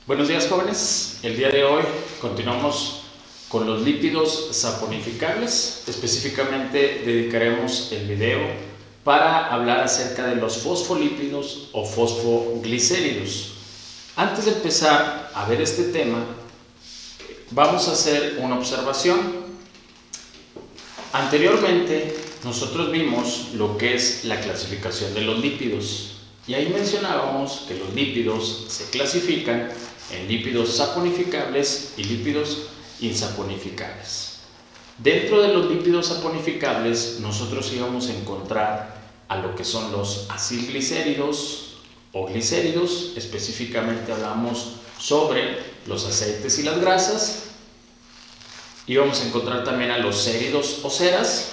Buenos días, jóvenes. El día de hoy continuamos con los lípidos saponificables. Específicamente dedicaremos el video para hablar acerca de los fosfolípidos o fosfoglicéridos. Antes de empezar a ver este tema, vamos a hacer una observación. Anteriormente nosotros vimos lo que es la clasificación de los lípidos y ahí mencionábamos que los lípidos se clasifican en lípidos saponificables y lípidos insaponificables. Dentro de los lípidos saponificables nosotros íbamos a encontrar a lo que son los acilglicéridos o glicéridos. Específicamente hablamos sobre los aceites y las grasas. Íbamos a encontrar también a los séridos o ceras,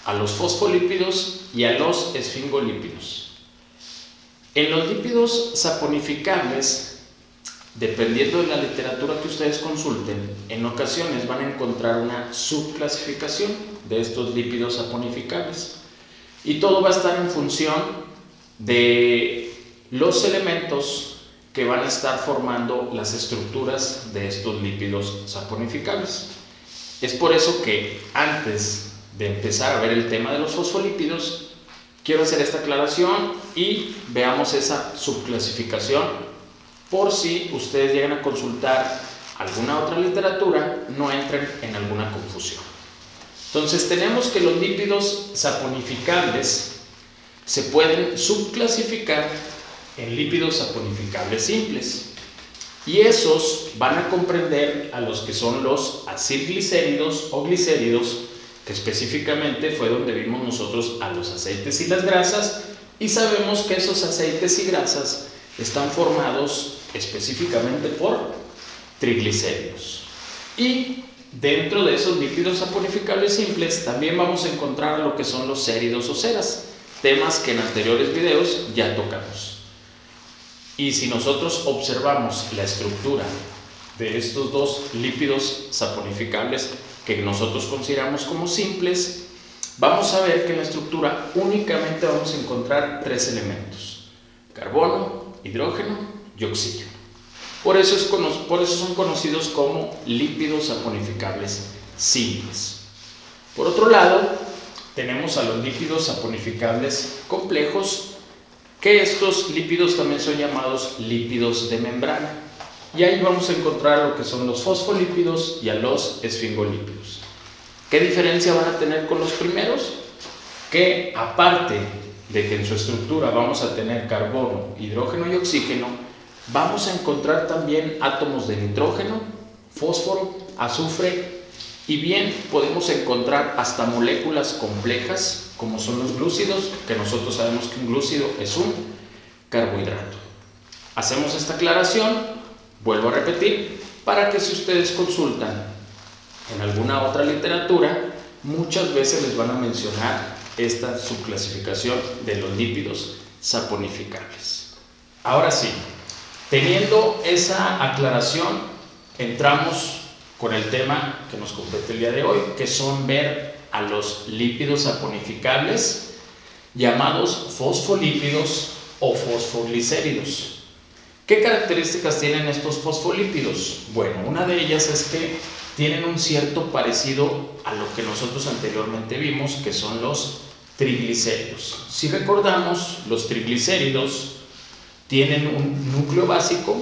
a los fosfolípidos y a los esfingolípidos. En los lípidos saponificables, dependiendo de la literatura que ustedes consulten, en ocasiones van a encontrar una subclasificación de estos lípidos saponificables. Y todo va a estar en función de los elementos que van a estar formando las estructuras de estos lípidos saponificables. Es por eso que antes de empezar a ver el tema de los fosfolípidos, quiero hacer esta aclaración y veamos esa subclasificación por si ustedes llegan a consultar alguna otra literatura, no entren en alguna confusión. Entonces tenemos que los lípidos saponificables se pueden subclasificar en lípidos saponificables simples y esos van a comprender a los que son los acilglicéridos o glicéridos, que específicamente fue donde vimos nosotros a los aceites y las grasas, y sabemos que esos aceites y grasas están formados específicamente por triglicéridos. Y dentro de esos lípidos saponificables simples también vamos a encontrar lo que son los séridos o ceras, temas que en anteriores videos ya tocamos. Y si nosotros observamos la estructura de estos dos lípidos saponificables que nosotros consideramos como simples, vamos a ver que en la estructura únicamente vamos a encontrar tres elementos: carbono, hidrógeno y oxígeno. Por eso son conocidos como lípidos saponificables simples. Por otro lado, tenemos a los lípidos saponificables complejos, que estos lípidos también son llamados lípidos de membrana. Y ahí vamos a encontrar lo que son los fosfolípidos y a los esfingolípidos. ¿Qué diferencia van a tener con los primeros? Que aparte de que en su estructura vamos a tener carbono, hidrógeno y oxígeno, vamos a encontrar también átomos de nitrógeno, fósforo, azufre, y bien podemos encontrar hasta moléculas complejas como son los glúcidos, que nosotros sabemos que un glúcido es un carbohidrato. Hacemos esta aclaración. Vuelvo a repetir, para que si ustedes consultan en alguna otra literatura, muchas veces les van a mencionar esta subclasificación de los lípidos saponificables. Ahora sí, teniendo esa aclaración, entramos con el tema que nos compete el día de hoy, que son ver a los lípidos saponificables llamados fosfolípidos o fosfoglicéridos. ¿Qué características tienen estos fosfolípidos? Bueno, una de ellas es que tienen un cierto parecido a lo que nosotros anteriormente vimos, que son los triglicéridos. Si recordamos, los triglicéridos tienen un núcleo básico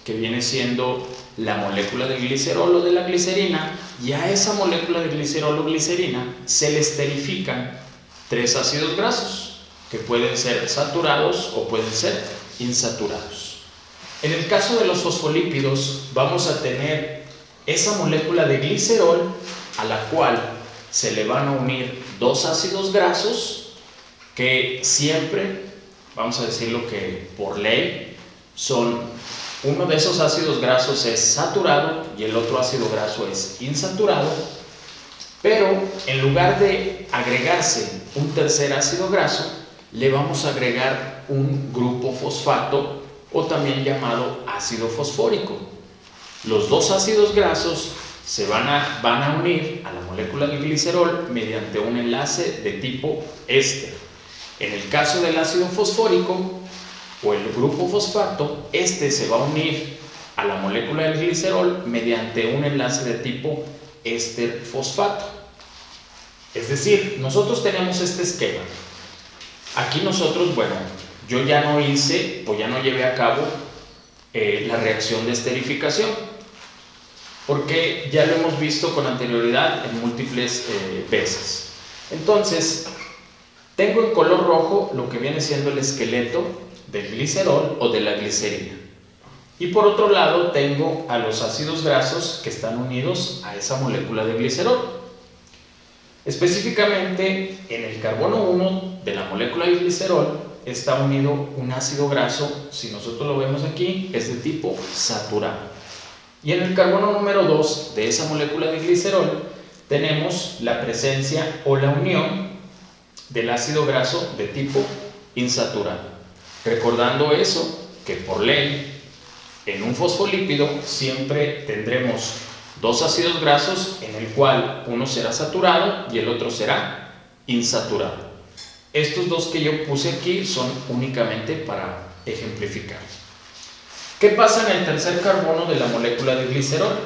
que viene siendo la molécula de glicerol o de la glicerina, y a esa molécula de glicerol o glicerina se le esterifican tres ácidos grasos que pueden ser saturados o pueden ser insaturados. En el caso de los fosfolípidos vamos a tener esa molécula de glicerol a la cual se le van a unir dos ácidos grasos que siempre, vamos a decirlo que por ley, uno de esos ácidos grasos es saturado y el otro ácido graso es insaturado, pero en lugar de agregarse un tercer ácido graso, le vamos a agregar un grupo fosfato o también llamado ácido fosfórico. Los dos ácidos grasos se van a unir a la molécula de glicerol mediante un enlace de tipo éster. En el caso del ácido fosfórico o el grupo fosfato, este se va a unir a la molécula del glicerol mediante un enlace de tipo éster fosfato. Es decir, nosotros tenemos este esquema. Aquí nosotros, bueno, yo ya no hice o ya no llevé a cabo la reacción de esterificación, porque ya lo hemos visto con anterioridad en múltiples veces. Entonces, tengo en color rojo lo que viene siendo el esqueleto del glicerol o de la glicerina. Y por otro lado tengo a los ácidos grasos que están unidos a esa molécula de glicerol. Específicamente en el carbono 1 de la molécula de glicerol está unido un ácido graso, si nosotros lo vemos aquí, es de tipo saturado. Y en el carbono número 2 de esa molécula de glicerol tenemos la presencia o la unión del ácido graso de tipo insaturado. Recordando eso, que por ley en un fosfolípido siempre tendremos dos ácidos grasos en el cual uno será saturado y el otro será insaturado. Estos dos que yo puse aquí son únicamente para ejemplificar. ¿Qué pasa en el tercer carbono de la molécula de glicerol?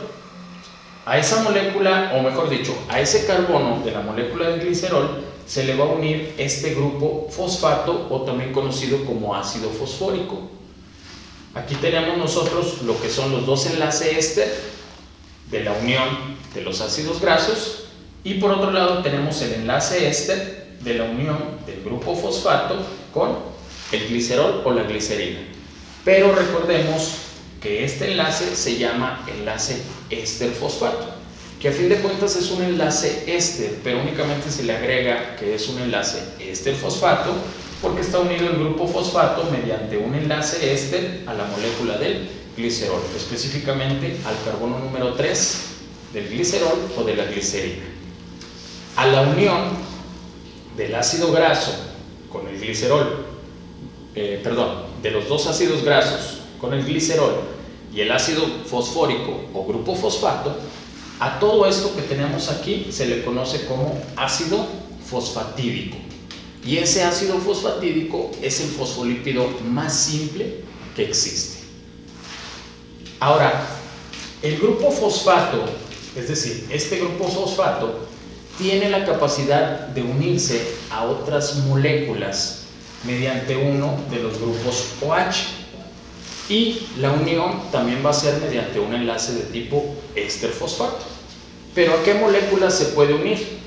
A esa molécula, o mejor dicho, a ese carbono de la molécula de glicerol se le va a unir este grupo fosfato o también conocido como ácido fosfórico. Aquí tenemos nosotros lo que son los dos enlaces éster de la unión de los ácidos grasos y por otro lado tenemos el enlace éster de la unión del grupo fosfato con el glicerol o la glicerina. Pero recordemos que este enlace se llama enlace éster fosfato, que a fin de cuentas es un enlace éster, pero únicamente se le agrega que es un enlace éster fosfato porque está unido el grupo fosfato mediante un enlace éster a la molécula del glicerol, específicamente al carbono número 3 del glicerol o de la glicerina. A la unión del ácido graso con el glicerol, de los dos ácidos grasos con el glicerol y el ácido fosfórico o grupo fosfato, a todo esto que tenemos aquí se le conoce como ácido fosfatídico. Y ese ácido fosfatídico es el fosfolípido más simple que existe. Ahora, el grupo fosfato, es decir, este grupo fosfato, tiene la capacidad de unirse a otras moléculas mediante uno de los grupos OH. Y la unión también va a ser mediante un enlace de tipo éster fosfato. ¿Pero a qué molécula se puede unir?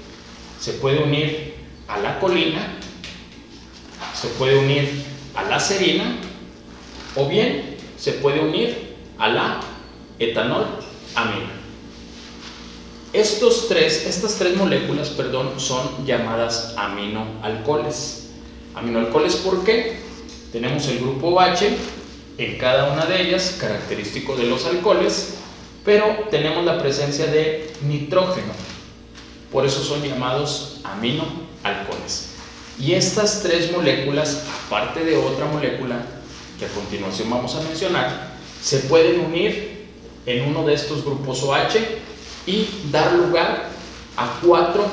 Se puede unir a la colina, se puede unir a la serina o bien se puede unir a la etanolamina. Estas tres moléculas, son llamadas aminoalcoholes. Aminoalcoholes, ¿por qué? Tenemos el grupo OH en cada una de ellas, característico de los alcoholes, pero tenemos la presencia de nitrógeno, por eso son llamados aminoalcoholes. Y estas tres moléculas, aparte de otra molécula que a continuación vamos a mencionar, se pueden unir en uno de estos grupos OH y dar lugar a 4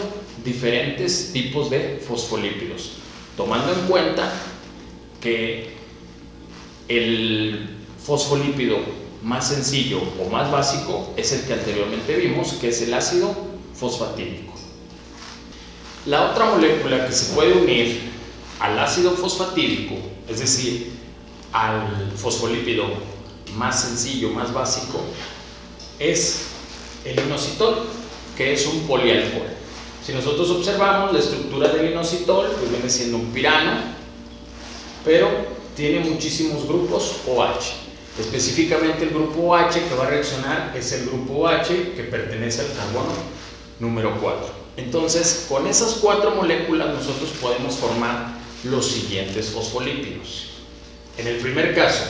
diferentes tipos de fosfolípidos, tomando en cuenta que el fosfolípido más sencillo o más básico es el que anteriormente vimos, que es el ácido fosfatídico. La otra molécula que se puede unir al ácido fosfatídico, es decir, al fosfolípido más sencillo, más básico, es el inositol, que es un polialcohol. Si nosotros observamos la estructura del inositol, pues viene siendo un pirano, pero tiene muchísimos grupos OH. Específicamente el grupo OH que va a reaccionar es el grupo OH que pertenece al carbono número 4. Entonces, con esas 4 moléculas nosotros podemos formar los siguientes fosfolípidos. En el primer caso,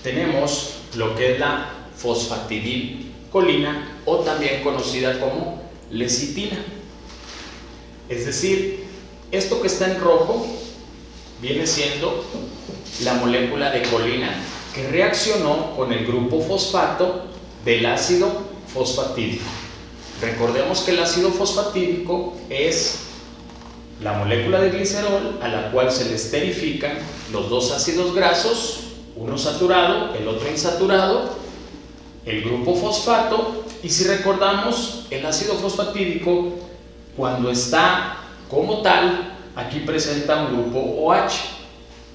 tenemos lo que es la fosfatidilcolina o también conocida como lecitina. Es decir, esto que está en rojo viene siendo la molécula de colina que reaccionó con el grupo fosfato del ácido fosfatídico. Recordemos que el ácido fosfatídico es la molécula de glicerol a la cual se le esterifican los dos ácidos grasos, uno saturado, el otro insaturado, el grupo fosfato, y si recordamos, el ácido fosfatídico, cuando está como tal, aquí presenta un grupo OH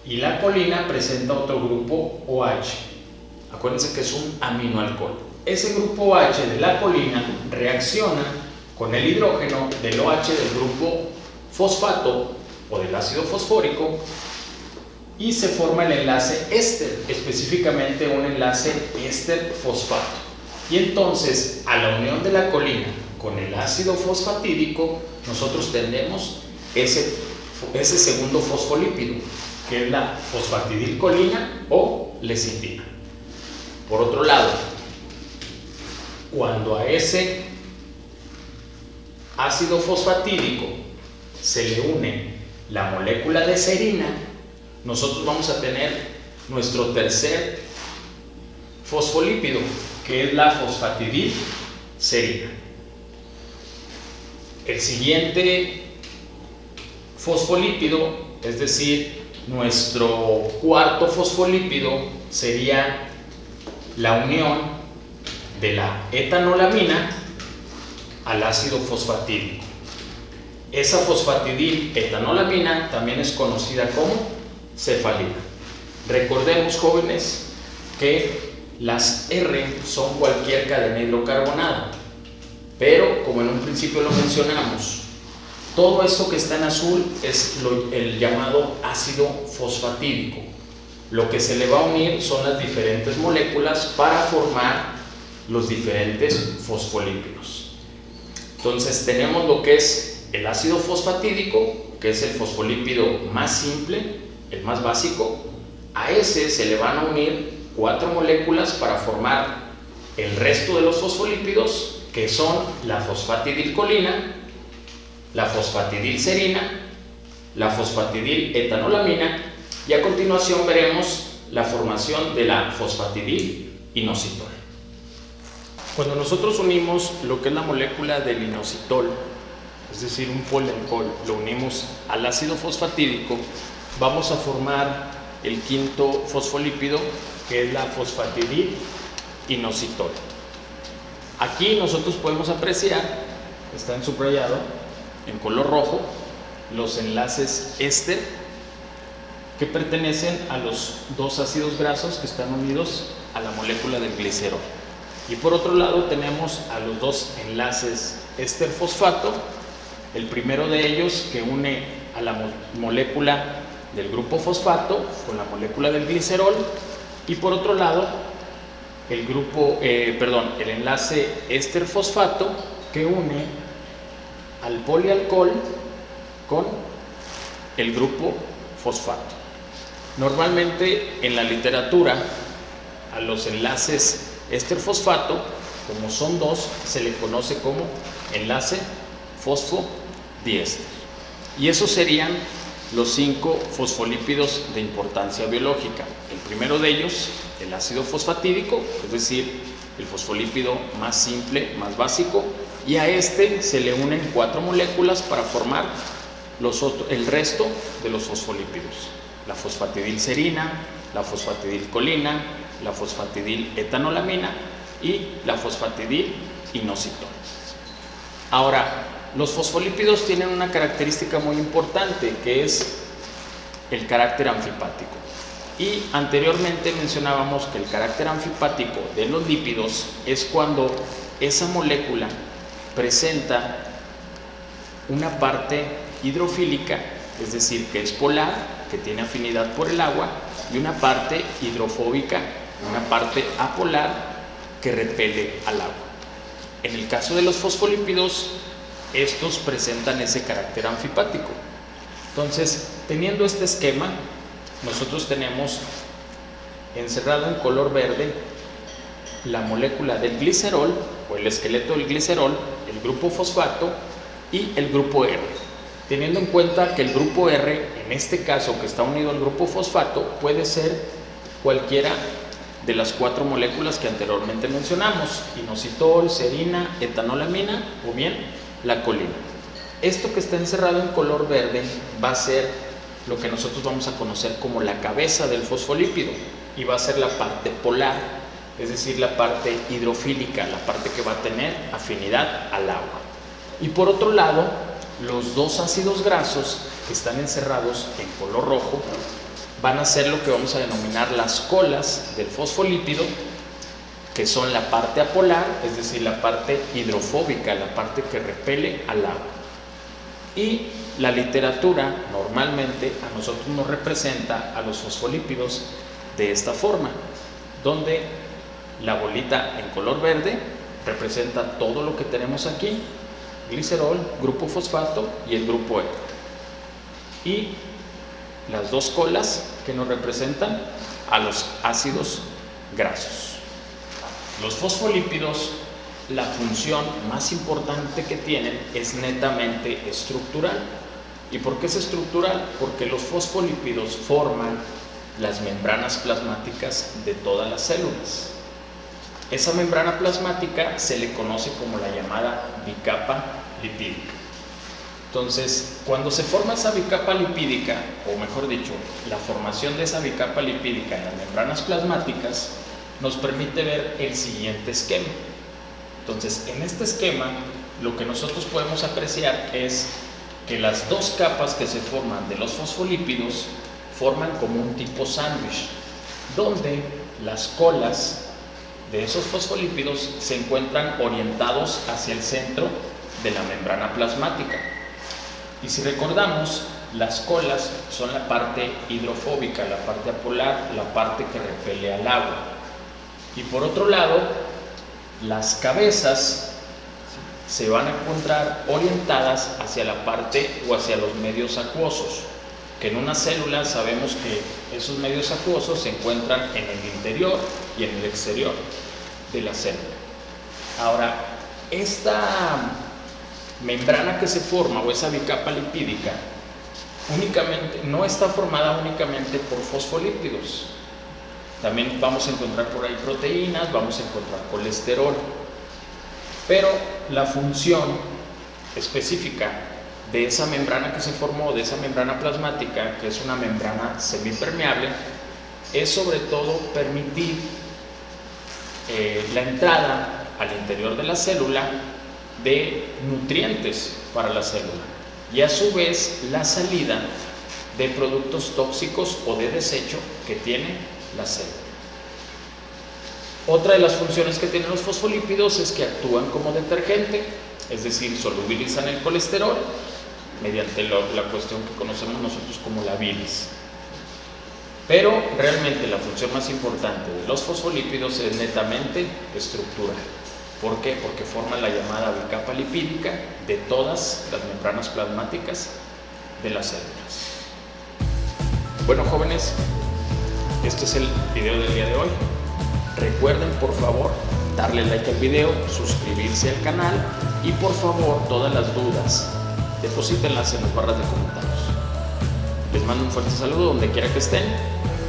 y la colina presenta otro grupo OH. Acuérdense que es un aminoalcohol. Ese grupo OH de la colina reacciona con el hidrógeno del OH del grupo fosfato o del ácido fosfórico y se forma el enlace éster, específicamente un enlace éster fosfato. Y entonces, a la unión de la colina con el ácido fosfatídico, nosotros tenemos ese segundo fosfolípido, que es la fosfatidilcolina o lecitina. Por otro lado, cuando a ese ácido fosfatídico se le une la molécula de serina, nosotros vamos a tener nuestro tercer fosfolípido, que es la fosfatidilserina. El siguiente fosfolípido, es decir, nuestro cuarto fosfolípido, sería la unión de la etanolamina al ácido fosfatídico. Esa fosfatidil-etanolamina también es conocida como cefalina. Recordemos, jóvenes, que las R son cualquier cadena hidrocarbonada, pero como en un principio lo mencionamos, todo esto que está en azul es el llamado ácido fosfatídico. Lo que se le va a unir son las diferentes moléculas para formar los diferentes fosfolípidos. Entonces tenemos lo que es el ácido fosfatídico, que es el fosfolípido más simple, el más básico. A ese se le van a unir 4 moléculas para formar el resto de los fosfolípidos, que son la fosfatidilcolina, la fosfatidilserina, la fosfatidil-etanolamina, y a continuación veremos la formación de la fosfatidil-inositol. Cuando nosotros unimos lo que es la molécula del inositol, es decir, un polialcohol, lo unimos al ácido fosfatídico, vamos a formar el quinto fosfolípido, que es la fosfatidil-inositol. Aquí nosotros podemos apreciar, está en subrayado en color rojo, los enlaces éster que pertenecen a los dos ácidos grasos que están unidos a la molécula del glicerol. Y por otro lado tenemos a los dos enlaces éster fosfato, el primero de ellos que une a la molécula del grupo fosfato con la molécula del glicerol, y por otro lado el enlace éster fosfato que une al polialcohol con el grupo fosfato. Normalmente en la literatura a los enlaces éster fosfato, como son dos, se le conoce como enlace fosfodiéster. Y esos serían los 5 fosfolípidos de importancia biológica. El primero de ellos, el ácido fosfatídico, es decir, el fosfolípido más simple, más básico, y a este se le unen 4 moléculas para formar el resto de los fosfolípidos: la fosfatidilserina, la fosfatidilcolina, la fosfatidil-etanolamina y la fosfatidil-inositol. Ahora, los fosfolípidos tienen una característica muy importante, que es el carácter anfipático. Y anteriormente mencionábamos que el carácter anfipático de los lípidos es cuando esa molécula presenta una parte hidrofílica, es decir, que es polar, que tiene afinidad por el agua, y una parte hidrofóbica, una parte apolar, que repele al agua. En el caso de los fosfolípidos, estos presentan ese carácter anfipático. Entonces, teniendo este esquema, nosotros tenemos encerrado en color verde la molécula del glicerol o el esqueleto del glicerol, el grupo fosfato y el grupo R. Teniendo en cuenta que el grupo R, en este caso que está unido al grupo fosfato, puede ser cualquiera de las 4 moléculas que anteriormente mencionamos: inositol, serina, etanolamina o bien la colina. Esto que está encerrado en color verde va a ser lo que nosotros vamos a conocer como la cabeza del fosfolípido, y va a ser la parte polar, es decir, la parte hidrofílica, la parte que va a tener afinidad al agua. Y por otro lado, los dos ácidos grasos que están encerrados en color rojo van a ser lo que vamos a denominar las colas del fosfolípido, que son la parte apolar, es decir, la parte hidrofóbica, la parte que repele al agua. Y la literatura normalmente a nosotros nos representa a los fosfolípidos de esta forma, donde la bolita en color verde representa todo lo que tenemos aquí: glicerol, grupo fosfato y el grupo E. Y las dos colas que nos representan a los ácidos grasos. Los fosfolípidos, la función más importante que tienen es netamente estructural. ¿Y por qué es estructural? Porque los fosfolípidos forman las membranas plasmáticas de todas las células. Esa membrana plasmática se le conoce como la llamada bicapa lipídica. Entonces, cuando se forma esa bicapa lipídica, o mejor dicho, la formación de esa bicapa lipídica en las membranas plasmáticas, nos permite ver el siguiente esquema. Entonces, en este esquema, lo que nosotros podemos apreciar es que las dos capas que se forman de los fosfolípidos forman como un tipo sándwich, donde las colas de esos fosfolípidos se encuentran orientados hacia el centro de la membrana plasmática. Y si recordamos, las colas son la parte hidrofóbica, la parte apolar, la parte que repele al agua. Y por otro lado, las cabezas se van a encontrar orientadas hacia la parte o hacia los medios acuosos, que en una célula sabemos que esos medios acuosos se encuentran en el interior y en el exterior de la célula. Ahora, esta membrana que se forma, o esa bicapa lipídica, no está formada únicamente por fosfolípidos. También vamos a encontrar por ahí proteínas, vamos a encontrar colesterol. Pero la función específica de esa membrana que se formó, de esa membrana plasmática, que es una membrana semipermeable, es sobre todo permitir la entrada al interior de la célula de nutrientes para la célula y a su vez la salida de productos tóxicos o de desecho que tiene la célula. Otra de las funciones que tienen los fosfolípidos es que actúan como detergente, es decir, solubilizan el colesterol mediante la cuestión que conocemos nosotros como la bilis. Pero realmente la función más importante de los fosfolípidos es netamente estructural. ¿Por qué? Porque forman la llamada bicapa lipídica de todas las membranas plasmáticas de las células. Bueno, jóvenes, este es el video del día de hoy. Recuerden, por favor, darle like al video, suscribirse al canal y, por favor, todas las dudas, deposítenlas en las barras de comentarios. Les mando un fuerte saludo donde quiera que estén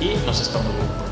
y nos estamos viendo.